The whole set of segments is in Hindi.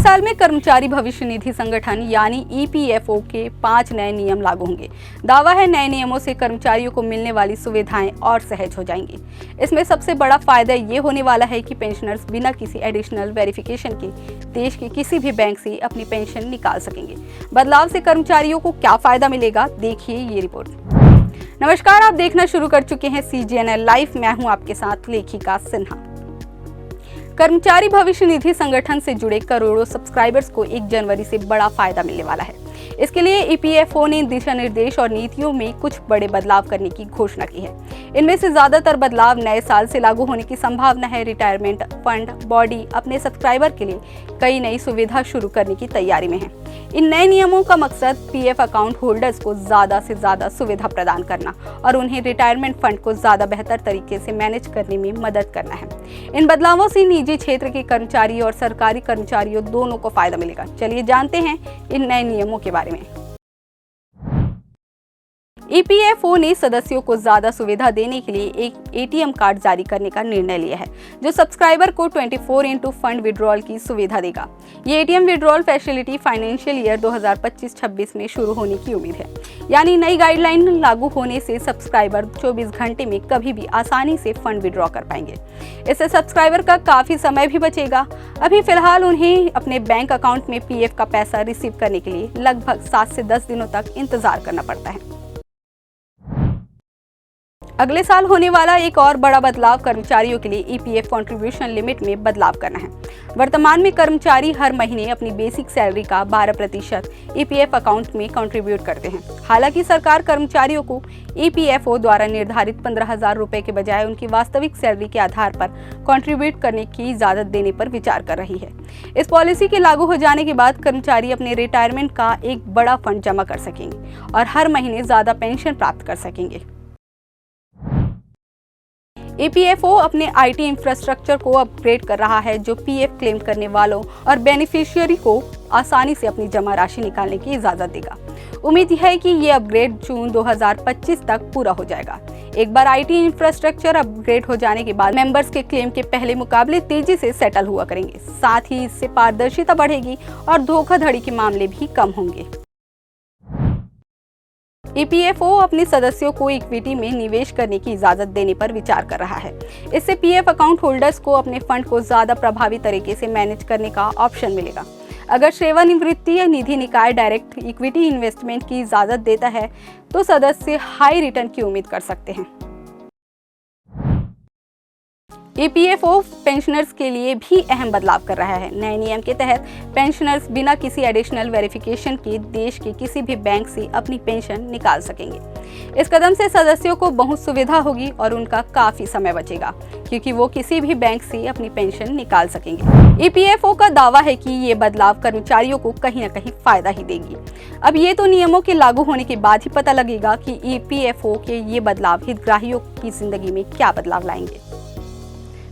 साल में कर्मचारी भविष्य निधि संगठन यानी ईपीएफओ के 5 नए नियम लागू होंगे। दावा है नए नियमों से कर्मचारियों को मिलने वाली सुविधाएं और सहज हो जाएंगी। इसमें सबसे बड़ा फायदा ये होने वाला है कि पेंशनर्स बिना किसी एडिशनल वेरिफिकेशन के देश के किसी भी बैंक से अपनी पेंशन निकाल सकेंगे। बदलाव से कर्मचारियों को क्या फायदा मिलेगा, देखिए ये रिपोर्ट। नमस्कार, आप देखना शुरू कर चुके हैं CGNL लाइव। मैं हूं आपके साथ लेखिका सिन्हा। कर्मचारी भविष्य निधि संगठन से जुड़े करोड़ों सब्सक्राइबर्स को 1 जनवरी से बड़ा फायदा मिलने वाला है। इसके लिए ईपीएफओ ने दिशा निर्देश और नीतियों में कुछ बड़े बदलाव करने की घोषणा की है। इनमें से ज्यादातर बदलाव नए साल से लागू होने की संभावना है। रिटायरमेंट फंड बॉडी अपने सब्सक्राइबर के लिए कई नई सुविधा शुरू करने की तैयारी में है। इन नए नियमों का मकसद पीएफ अकाउंट होल्डर्स को ज्यादा से ज्यादा सुविधा प्रदान करना और उन्हें रिटायरमेंट फंड को ज्यादा बेहतर तरीके से मैनेज करने में मदद करना है। इन बदलावों से निजी क्षेत्र के कर्मचारी और सरकारी कर्मचारियों दोनों को फायदा मिलेगा। चलिए जानते हैं इन नए नियमों के बारे में। ईपीएफओ ने सदस्यों को ज्यादा सुविधा देने के लिए एक एटीएम कार्ड जारी करने का निर्णय लिया है, जो सब्सक्राइबर को 24x फंड विड्रॉल की सुविधा देगा। ये ATM withdrawal facility financial year 2025-26 में शुरू होने की उम्मीद है। यानी नई गाइडलाइन लागू होने से सब्सक्राइबर 24 घंटे में कभी भी आसानी से फंड विड्रॉ कर पाएंगे। इससे सब्सक्राइबर का काफी समय भी बचेगा। अभी फिलहाल उन्हें अपने बैंक अकाउंट में पीएफ का पैसा रिसीव करने के लिए लगभग 7 से 10 दिनों तक इंतजार करना पड़ता है। अगले साल होने वाला एक और बड़ा बदलाव कर्मचारियों के लिए ईपीएफ कंट्रीब्यूशन लिमिट में बदलाव करना है। वर्तमान में कर्मचारी हर महीने अपनी बेसिक सैलरी का 12% ईपीएफ अकाउंट में कंट्रीब्यूट करते हैं। हालांकि सरकार कर्मचारियों को ईपीएफओ द्वारा निर्धारित 15,000 रुपए के बजाय उनकी वास्तविक सैलरी के आधार पर कंट्रीब्यूट करने की इजाजत देने पर विचार कर रही है। इस पॉलिसी के लागू हो जाने के बाद कर्मचारी अपने रिटायरमेंट का एक बड़ा फंड जमा कर सकेंगे और हर महीने ज्यादा पेंशन प्राप्त कर सकेंगे। ईपीएफओ अपने आईटी इंफ्रास्ट्रक्चर को अपग्रेड कर रहा है, जो पीएफ क्लेम करने वालों और बेनिफिशियरी को आसानी से अपनी जमा राशि निकालने की इजाजत देगा। उम्मीद है कि ये अपग्रेड जून 2025 तक पूरा हो जाएगा। एक बार आईटी इंफ्रास्ट्रक्चर अपग्रेड हो जाने के बाद मेंबर्स के क्लेम के पहले मुकाबले तेजी से सेटल हुआ करेंगे। साथ ही इससे पारदर्शिता बढ़ेगी और धोखाधड़ी के मामले भी कम होंगे। ईपीएफओ अपने सदस्यों को इक्विटी में निवेश करने की इजाजत देने पर विचार कर रहा है। इससे पीएफ अकाउंट होल्डर्स को अपने फंड को ज्यादा प्रभावी तरीके से मैनेज करने का ऑप्शन मिलेगा। अगर सेवानिवृत्ति या निधि निकाय डायरेक्ट इक्विटी इन्वेस्टमेंट की इजाजत देता है तो सदस्य हाई रिटर्न की उम्मीद कर सकते हैं। ईपीएफओ पेंशनर्स के लिए भी अहम बदलाव कर रहा है। नए नियम के तहत पेंशनर्स बिना किसी एडिशनल वेरिफिकेशन के देश के किसी भी बैंक से अपनी पेंशन निकाल सकेंगे। इस कदम से सदस्यों को बहुत सुविधा होगी और उनका काफी समय बचेगा, क्योंकि वो किसी भी बैंक से अपनी पेंशन निकाल सकेंगे। ईपीएफओ का दावा है कि ये बदलाव कर्मचारियों को कहीं न कहीं फायदा ही देगी। अब ये तो नियमों के लागू होने के बाद ही पता लगेगा कि ईपीएफओ के ये बदलाव हितग्राहियों की जिंदगी में क्या बदलाव लाएंगे।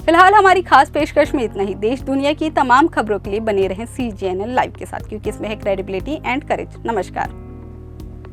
फिलहाल हमारी खास पेशकश में इतना ही। देश दुनिया की तमाम खबरों के लिए बने रहें CGNL लाइव के साथ, क्योंकि इसमें है क्रेडिबिलिटी एंड करेज। नमस्कार।